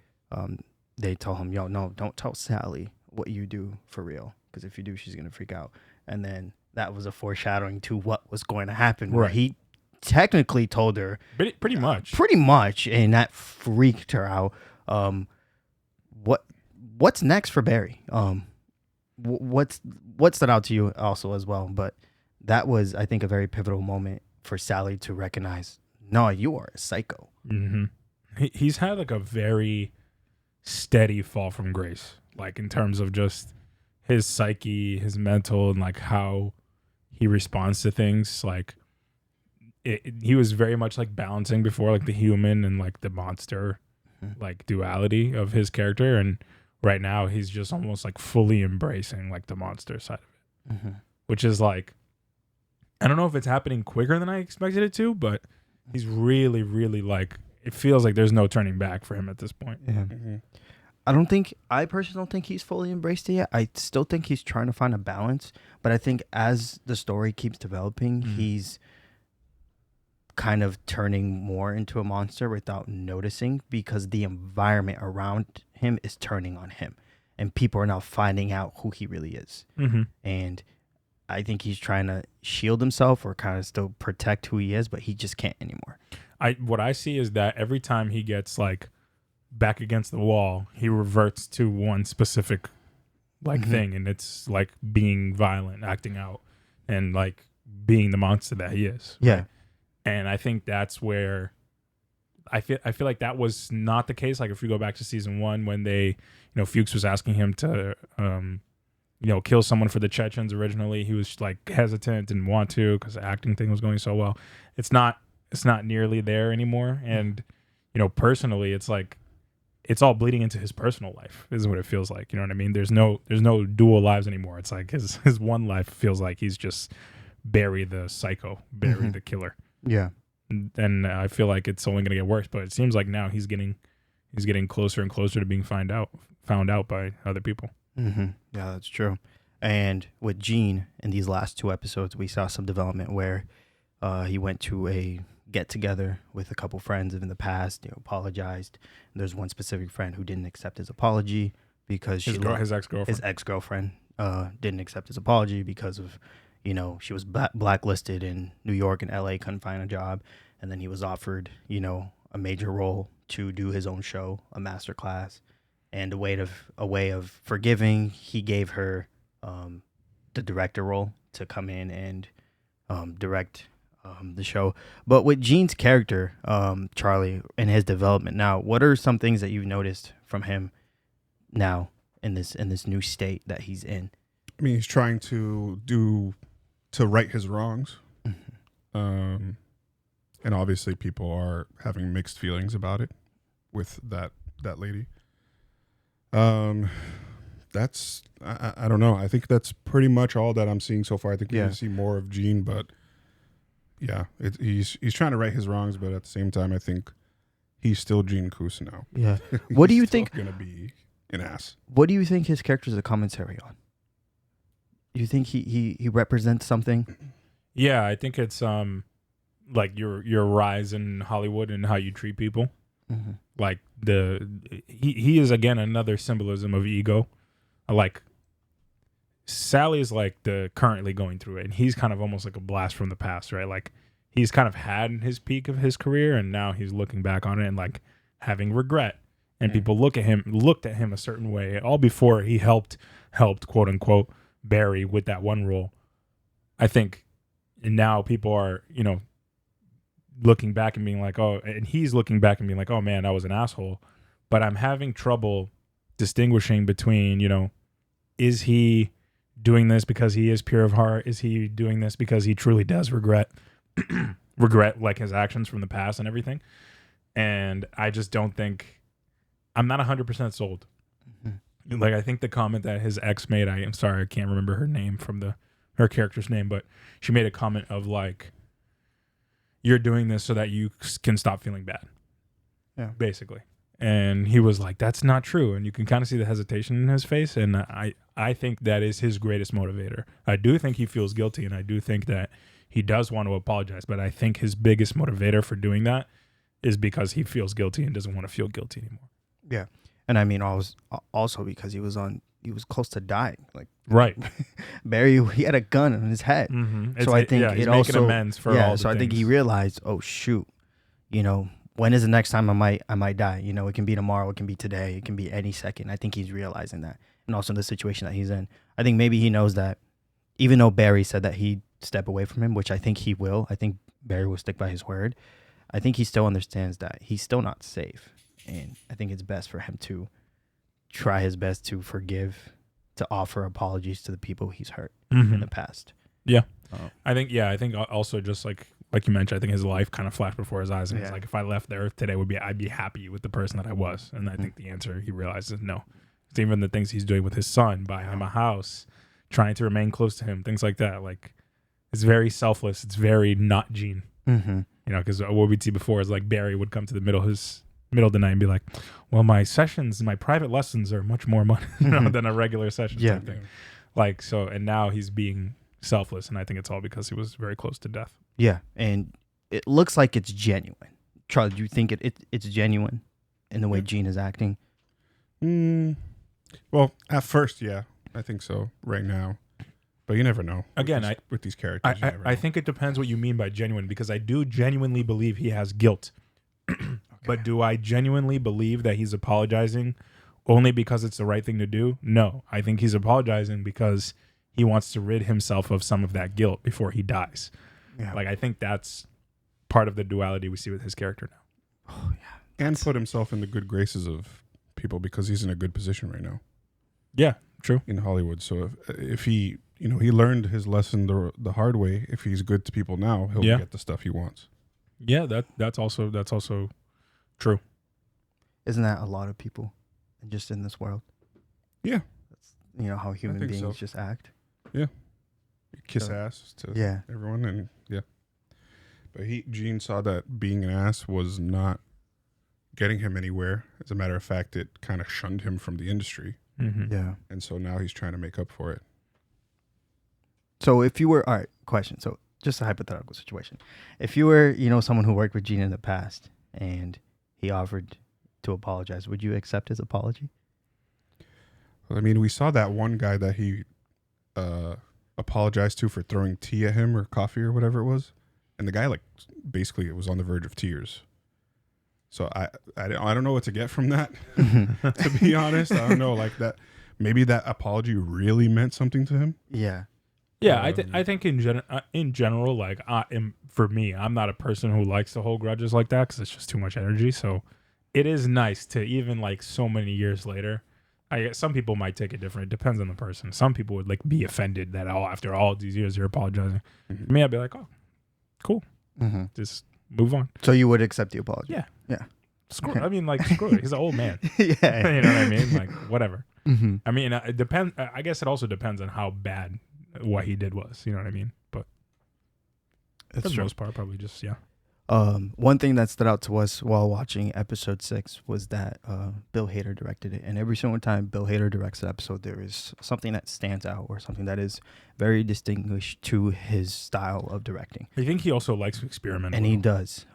they tell him, yo, no, don't tell Sally what you do for real, because if you do, she's gonna freak out. And then that was a foreshadowing to what was going to happen. Where Right. he technically told her Pretty much. pretty much, and that freaked her out. What's next for Barry? What stood out to you also as well? But that was, I think, a very pivotal moment for Sally to recognize, no, you are a psycho. Mm-hmm. He's had like a very steady fall from grace, like in terms of just his psyche, his mental, and like how he responds to things. Like he was very much like balancing before, like the human and like the monster, like duality of his character, and right now he's just almost like fully embracing like the monster side of it, which is like, I don't know if it's happening quicker than I expected it to, but he's really, really like, it feels like there's no turning back for him at this point. Yeah. I personally don't think he's fully embraced it yet. I still think he's trying to find a balance, but I think as the story keeps developing, he's kind of turning more into a monster without noticing, because the environment around him is turning on him, and people are now finding out who he really is. And I think he's trying to shield himself or kind of still protect who he is, but he just can't anymore. What I see is that every time he gets like back against the wall, he reverts to one specific like thing, and it's like being violent, acting out, and like being the monster that he is. Yeah. And I think that's where I feel like that was not the case. Like if you go back to season 1, when they, Fuchs was asking him to kill someone for the Chechens originally, he was like hesitant, didn't want to, because the acting thing was going so well. It's not nearly there anymore. And personally, it's like it's all bleeding into his personal life, is what it feels like. You know what I mean? There's no dual lives anymore. It's like his one life feels like he's just Barry the psycho, Barry the killer. Yeah. And I feel like it's only going to get worse, but it seems like now he's getting closer and closer to being found out by other people. Yeah, that's true. And with Gene, in these last 2 episodes, we saw some development where he went to a get-together with a couple friends in the past, apologized. And there's one specific friend who didn't accept his apology because his ex-girlfriend didn't accept his apology because of, she was blacklisted in New York and LA, couldn't find a job. And then he was offered, a major role to do his own show, a master class. And a way of forgiving, he gave her the director role to come in and direct the show. But with Gene's character, Charlie, and his development now, what are some things that you've noticed from him now in this new state that he's in? I mean, he's trying to right his wrongs. And obviously people are having mixed feelings about it with that lady. That's I don't know. I think that's pretty much all that I'm seeing so far. I think you're gonna see more of Gene, but yeah, he's trying to right his wrongs, but at the same time, I think he's still Gene Cousineau. Yeah. What do you think? Gonna be an ass. What do you think his character is a commentary on? Do you think he represents something? Yeah, I think it's like your rise in Hollywood and how you treat people. Like he is again another symbolism of ego. Like Sally's like the currently going through it, and he's kind of almost like a blast from the past, right? Like he's kind of had his peak of his career, and now he's looking back on it and like having regret. And people looked at him a certain way, all before he helped quote unquote Barry with that one role. I think now people are, looking back and being like, oh, and he's looking back and being like, oh man, I was an asshole. But I'm having trouble distinguishing between, is he doing this because he is pure of heart? Is he doing this because he truly does regret like his actions from the past and everything? And I just don't think, I'm not 100% sold. Like, I think the comment that his ex made, I'm sorry, I can't remember her name her character's name, but she made a comment of like, you're doing this so that you can stop feeling bad. Yeah. Basically. And he was like, that's not true. And you can kind of see the hesitation in his face. And I think that is his greatest motivator. I do think he feels guilty, and I do think that he does want to apologize. But I think his biggest motivator for doing that is because he feels guilty and doesn't want to feel guilty anymore. Yeah, and I mean, also because he was close to dying. Like right, Barry, he had a gun in his head. Mm-hmm. So I think he's it making also amends for all the So I think he things. realized, oh shoot, you know, when is the next time I might die? You know, it can be tomorrow, it can be today, it can be any second. I think he's realizing that, and also the situation that he's in. I think maybe he knows that, even though Barry said that he'd step away from him, which I think he will. I think Barry will stick by his word. I think he still understands that he's still not safe, and I think it's best for him to try his best to forgive, to offer apologies to the people he's hurt in the past. Yeah, I think also just like you mentioned, I think his life kind of flashed before his eyes, and it's like, if I left the earth today, I'd be happy with the person that I was. And I think the answer he realizes is no. It's even the things he's doing with his son, buying him a house, trying to remain close to him, things like that. Like, it's very selfless. It's very not Gene. Mm-hmm. You know, because what we'd see before is like Barry would come to the middle of the night and be like, well, my private lessons are much more money than a regular session type thing. Like, so, and now he's being selfless, and I think it's all because he was very close to death. Yeah, and it looks like it's genuine. Charlie, do you think it's genuine in the way Gene is acting? Well, at first, yeah, I think so right now. But you never know. Again, with these characters, I think it depends what you mean by genuine, because I do genuinely believe he has guilt. But do I genuinely believe that he's apologizing only because it's the right thing to do? No. I think he's apologizing because he wants to rid himself of some of that guilt before he dies. Yeah. Like, I think that's part of the duality we see with his character now. Oh, yeah. And put himself in the good graces of people because he's in a good position right now. Yeah, true. In Hollywood. So if he, you know, he learned his lesson the hard way. If he's good to people now, he'll get the stuff he wants. Yeah, that's also true. Isn't that a lot of people just in this world? Yeah. That's, you know, how human beings so. just act. Yeah. You kiss ass to everyone, and But Gene saw that being an ass was not getting him anywhere. As a matter of fact, it kind of shunned him from the industry. Mm-hmm. Yeah. And so now he's trying to make up for it. So if you were, all right, question. So just a hypothetical situation. If you were, you know, someone who worked with Gene in the past and he offered to apologize, would you accept his apology? I mean, we saw that one guy that he apologized to for throwing tea at him or coffee or whatever it was. And the guy, like, basically it was on the verge of tears. So I don't know what to get from that, to be honest. I don't know, like that. Maybe that apology really meant something to him. Yeah. Yeah, I think in general, like, for me, I'm not a person who likes to hold grudges like that because it's just too much energy. So it is nice to, even like so many years later, some people might take it different. It depends on the person. Some people would like be offended that after all these years you're apologizing. Mm-hmm. For me, I'd be like, oh, cool. Mm-hmm. Just move on. So you would accept the apology? Yeah. Yeah. Screw it. I mean, like, screw it. He's an old man. Yeah. You know what I mean? Like, whatever. Mm-hmm. I mean, it depends. I guess it also depends on how bad what he did was. You know what I mean? But for the most part, probably just, yeah. One thing that stood out to us while watching episode 6 was that Bill Hader directed it. And every single time Bill Hader directs an episode, there is something that stands out or something that is very distinguished to his style of directing. I think he also likes to experiment. And he does.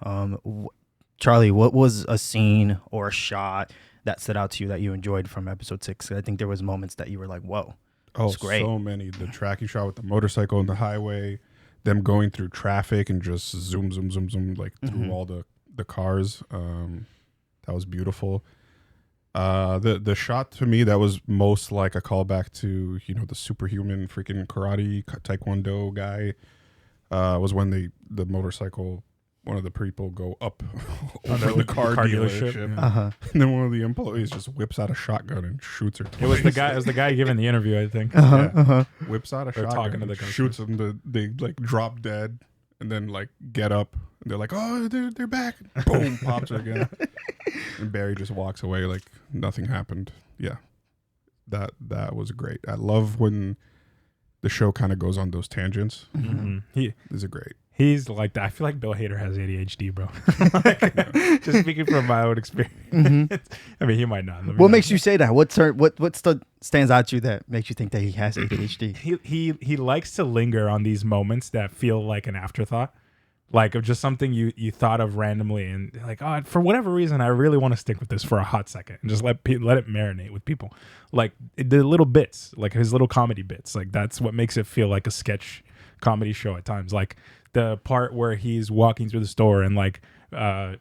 Charlie, what was a scene or a shot that stood out to you that you enjoyed from episode 6? I think there was moments that you were like, whoa, it's great. So many. The tracking shot with the motorcycle on the highway, them going through traffic and just zoom, like through all the cars. That was beautiful. The shot to me that was most like a callback to, you know, the superhuman freaking karate taekwondo guy was when the motorcycle, one of the people go up over the car dealership, and then one of the employees just whips out a shotgun and shoots her. It was the guy giving the interview, I think. Whips out a They're shotgun, talking to the shoots them. They like drop dead, and then like get up, and they're like, "Oh, they're back!" Boom, pops her again, and Barry just walks away like nothing happened. Yeah, that was great. I love when the show kind of goes on those tangents. These are great. He's like that. I feel like Bill Hader has ADHD, bro. Just speaking from my own experience. I mean, he might not. What makes you say that? What stands out to you that makes you think that he has ADHD? He likes to linger on these moments that feel like an afterthought. Like, of just something you thought of randomly, and like, oh, for whatever reason, I really want to stick with this for a hot second and just let it marinate with people. Like the little bits, like his little comedy bits, like that's what makes it feel like a sketch comedy show at times. Like the part where he's walking through the store and like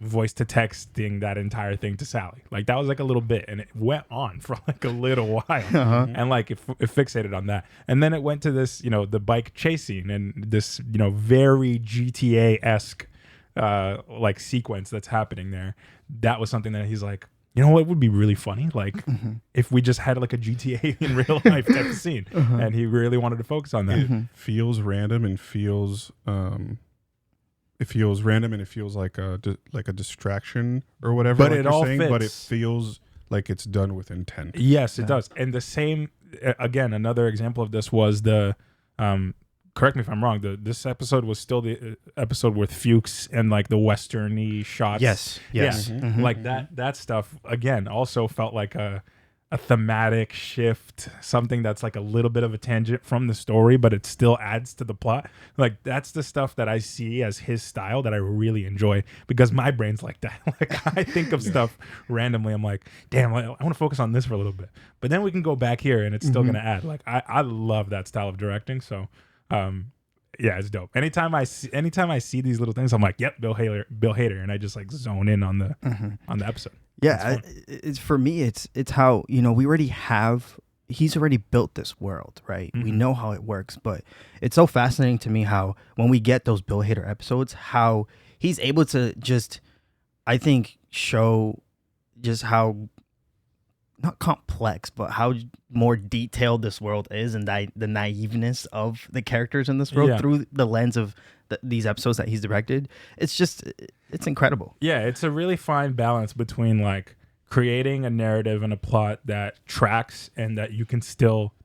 voice to texting that entire thing to Sally. Like that was like a little bit, and it went on for like a little while, and like it fixated on that. And then it went to this, the bike chase scene and this, very GTA-esque like sequence that's happening there. That was something that he's like, what would be really funny? Like if we just had like a GTA in real life type of scene, and he really wanted to focus on that. It feels random and feels it feels random and it feels like a distraction or whatever. But like it you're all saying, fits. But it feels like it's done with intent. Yes, it does. And the same, again, another example of this was the, correct me if I'm wrong, this episode was still the episode with Fuchs and like the Western-y shots. Yes. Yeah. Mm-hmm. Like that stuff, again, also felt like a thematic shift, something that's like a little bit of a tangent from the story, but it still adds to the plot. Like that's the stuff that I see as his style that I really enjoy, because my brain's like that. Like I think of stuff randomly. I'm like, damn, I want to focus on this for a little bit, but then we can go back here and it's still going to add. Like I love that style of directing. So, yeah, it's dope. Anytime I see these little things, I'm like, yep, Bill Hader, and I just like zone in on the episode. Yeah, it's for me. It's how we already have. He's already built this world, right? We know how it works, but it's so fascinating to me how when we get those Bill Hader episodes, how he's able to just, I think, show just how not complex, but how more detailed this world is, and the naiveness of the characters in this world through the lens of these episodes that he's directed. It's incredible. Yeah, it's a really fine balance between like creating a narrative and a plot that tracks and that you can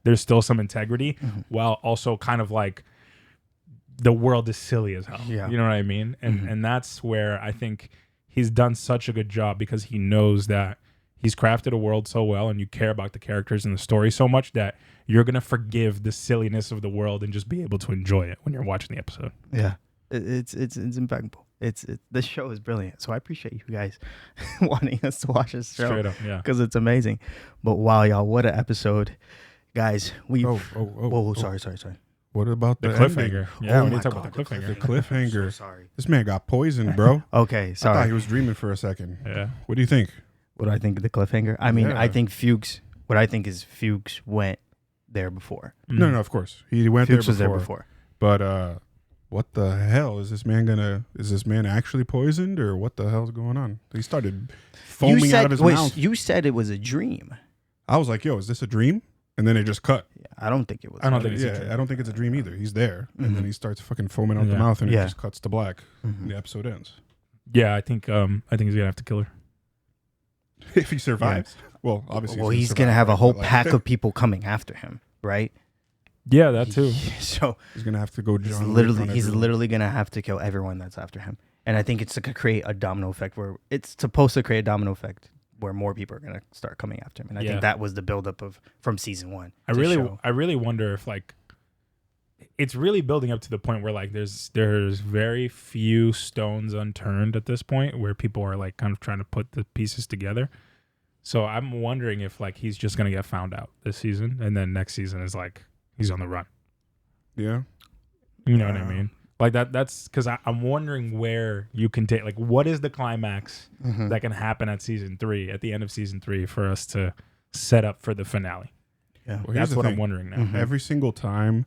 there's still some integrity, while also kind of like the world is silly as hell. Yeah. You know what I mean? And that's where I think he's done such a good job, because he knows that he's crafted a world so well, and you care about the characters and the story so much that you're going to forgive the silliness of the world and just be able to enjoy it when you're watching the episode. Yeah. It's impeccable. This show is brilliant. So I appreciate you guys wanting us to watch this show. Straight up, yeah. Because it's amazing. But wow, y'all, what an episode. Guys, sorry. What about The the cliffhanger? ending? Yeah, we need to talk about the cliffhanger. The cliffhanger. I'm so sorry. This man got poisoned, bro. Okay, I sorry. thought he was dreaming for a second. Yeah. What do you think? What do I think of the cliffhanger? I mean, Yeah. I think Fuchs went there before. No, of course. He went Fuchs there was before. there before. But what the hell? Is this man actually poisoned, or what the hell's going on? He started foaming out of his mouth. You said it was a dream. I was like, yo, is this a dream? And then it just cut. Yeah, I don't think it was. I don't think it's a dream. I don't think it's a dream either. He's there, and then he starts fucking foaming out the mouth, and it just cuts to black. And the episode ends. Yeah, I think he's gonna have to kill her. If he survives. Well, obviously. Well, he's going to have a whole pack of people coming after him, right? Yeah, that too. So he's going to have to go he's John literally going to have to kill everyone that's after him. And I think it's to create a domino effect where it's supposed to create a domino effect where more people are going to start coming after him. And I think that was the buildup from season 1. I really wonder if like it's really building up to the point where like there's very few stones unturned at this point, where people are like kind of trying to put the pieces together. So I'm wondering if like he's just gonna get found out this season, and then next season is like he's on the run. Yeah, you know what I mean. Like that's because I'm wondering where you can take, like, what is the climax that can happen at season 3, at the end of season 3, for us to set up for the finale. Yeah, well, that's what I'm wondering now. Every single time.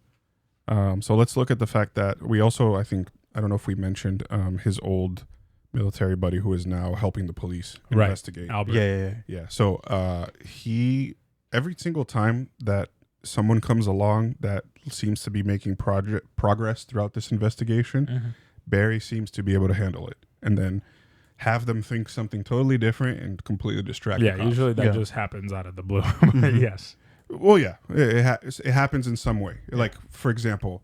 So let's look at the fact that we also, I don't know if we mentioned his old military buddy who is now helping the police investigate. Albert. Yeah. So he, every single time that someone comes along that seems to be making progress throughout this investigation, Barry seems to be able to handle it, and then have them think something totally different and completely distract. Yeah, usually that just happens out of the blue. Yes. Well, yeah, it happens in some way. Like, for example,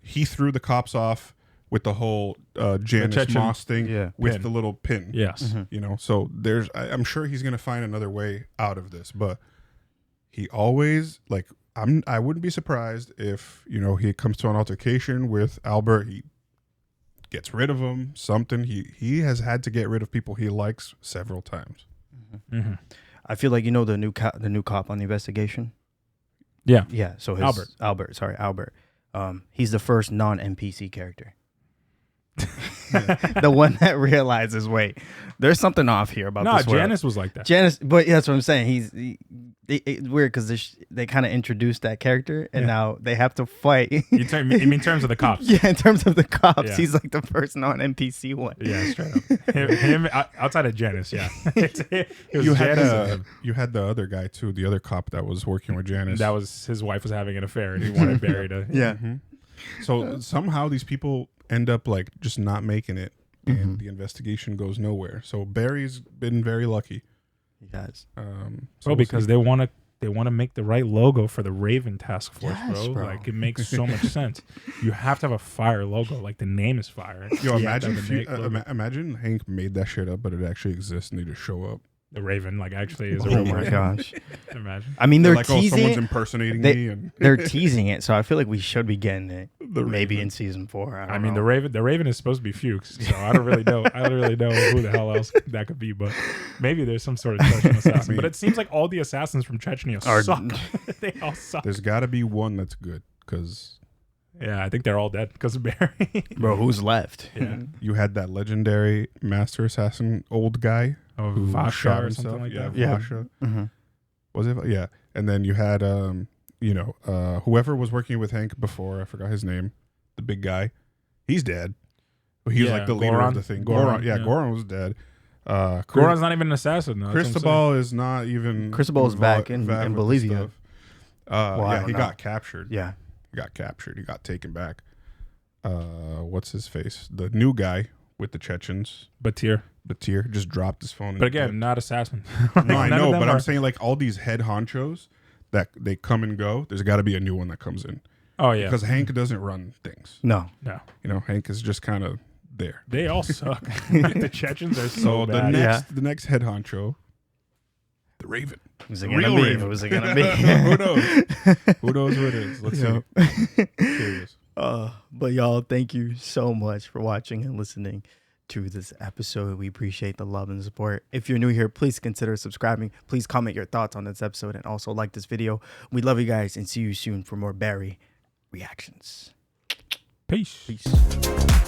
he threw the cops off with the whole Janice Moss thing with the little pin. Yes. You know, so I'm sure he's going to find another way out of this, but he always, like, I wouldn't be surprised if, he comes to an altercation with Albert, he gets rid of them. Something he has had to get rid of people he likes several times. Mm-hmm. I feel like, you know, the new cop on the investigation. Yeah. Yeah. So Albert. Albert. He's the first non-NPC character. The one that realizes, wait, there's something off here about this world. Janice was like that. Janice, but yeah, that's what I'm saying. It's weird because they kind of introduced that character, and now they have to fight. You mean in terms of the cops? Yeah, in terms of the cops, Yeah. he's like the first non-NPC one. Yeah, straight up. Him outside of Janice, yeah. It was You Janice had the other guy too, the other cop that was working with Janice. that was his wife was having an affair, and he wanted Barry to. Yeah. So somehow these people end up like just not making it, and the investigation goes nowhere. So Barry's been very lucky. He has. Because they want to make the right logo for the Raven Task Force, Yes, bro. Like it makes so much sense. You have to have a fire logo. Like the name is fire. Yo, You have to imagine have if a you, logo. imagine Hank made that shit up, but it actually exists, and they just show up. The Raven, like actually is a Oh real my Raven. gosh. Imagine. I mean, they're like, oh, teasing someone's it. impersonating me, and They're teasing it, so I feel like we should be getting it maybe in season 4. I don't know. the Raven is supposed to be Fuchs, so I don't really know. I don't really know who the hell else that could be, but maybe there's some sort of Chechen assassin. But it seems like all the assassins from Chechnya suck. They all suck. There's got to be one that's good, because Yeah, I think they're all dead because of Barry. Bro, who's left? Yeah. you had that legendary master assassin old guy who Vasha shot or himself. something like Yeah, that. Yeah. Vasha. Mhm. Was it? Yeah. And then you had whoever was working with Hank before, I forgot his name, the big guy. He's dead. But he was Yeah, like the leader of Goran? the thing. Goran, Goran, yeah. Goran was dead. Goran's not even an assassin, though. that's what I'm Cristobal is not even. Cristobal's back in involved with the Bolivia. stuff. Well, I Yeah, don't he know. got captured. Yeah. He got captured. He got taken back. What's his face? The new guy with the Chechens. Batir. Batir just dropped his phone. But again, not assassin. No, I None of know, them but I'm are- saying like all these head honchos that they come and go. There's got to be a new one that comes in. Oh, yeah. Because Hank doesn't run things. No. No. You know, Hank is just kind of there. They all suck. The Chechens are so the bad. the next head honcho, the Raven. Who's it The gonna real be? Raven. Who's it gonna be? Who knows? Who knows who it is? Let's Yeah. see. Curious. But y'all, thank you so much for watching and listening to this episode. We appreciate the love and support. If you're new here, please consider subscribing. Please comment your thoughts on this episode and also like this video. We love you guys and see you soon for more Barry reactions. Peace. Peace.